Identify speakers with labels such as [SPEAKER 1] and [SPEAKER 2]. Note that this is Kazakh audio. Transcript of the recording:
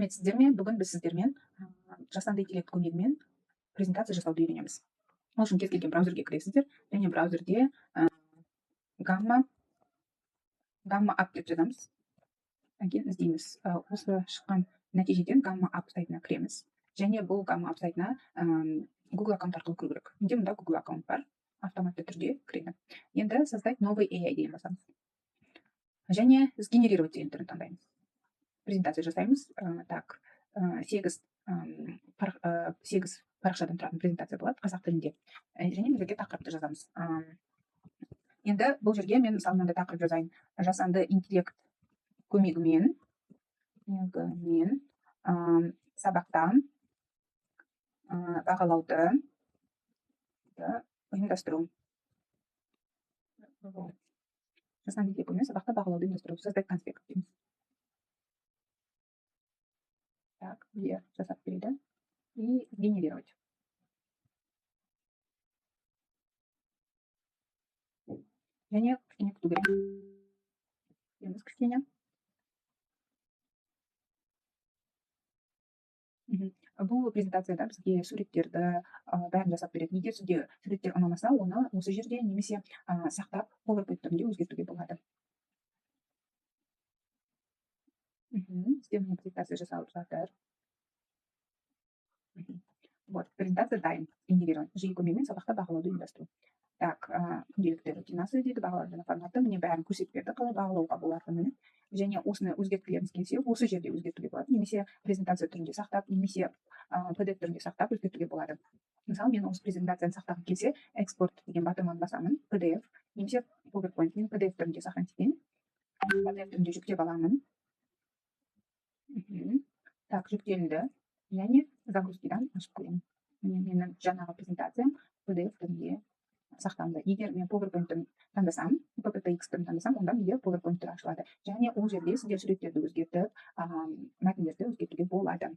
[SPEAKER 1] Сәлеметсіздер ме? Бүгін біз сіздермен жасанды интеллект көмегімен презентация жасауды үйренеміз. Ол үшін кез келген браузерге кіресіздер және браузерде гамма app деп жазамыз. Кейін іздейміз. Осы шыққан нәтижеден гамма app сайтына кіреміз. Және бұл гамма app сайтына Google аккаунт арқылы кіру керек. Менде мұнда Google аккаунт бар, автоматты түрде кіреді. Енді создать новый AI деген басамыз. Және сгенерировать деген түрін таңдаймыз. Презентация жасаймыз. Так, 8 парақшадан тұратын презентация болады қазақ тілінде. Және бұл жерге тақырыпты жазамыз. Енді бұл жерге мен мысалы мынандай тақырып жазайын. Жасанды интеллект көмегімен сабақтан бағалауды ұйымдастыру. Жасанды интеллект көмегімен сабақта бағалауды ұйымдастыру. Создать конспект дейміз. Так, где жасап береді. И генерировать. Және кішкене күту керек. Күтеміз кішкене. Бұл презентацияда бізге суреттерді бәрін жасап береді. Егер сізге суреттер ұнамаса, оны осы жерде немесе сақтап PowerPoint түрінде өзгертуге болады. Сізде міне презентация жасалып жатыр. Вот, презентация дайын. Генерировать. Жиі көмегімен сабақта бағалауды ұйымдастыру. Так, күнделікті рутинасы дейді, бағалаудың форматы, міне бәрін көрсетіп берді, қалай бағалауға болатынын. Және осыны өзгерткілеріңіз келсе, осы жерде өзгертуге болады. Немесе презентация түрінде сақтап, немесе PDF түрінде сақтап өзгертуге болады. Мысалы, мен осы презентацияны сақтағым келсе, экспорт деген батырманы басамын, PDF, немесе PowerPoint мен PDF түрінде сақтан етейін. PDF түрінде жүктеп аламын. Так, жүктелді. Және загрузкидан ашып көремін. Менің жаңағы презентациям PDF түрінде сақтанды. Егер мен PowerPoint-ын таңдасам, PPTX-ін таңдасам, онда менде PowerPoint-ы ашылады. Және ол жерде сіздер суреттерді өзгертіп, мәтіндерді өзгертуге болады.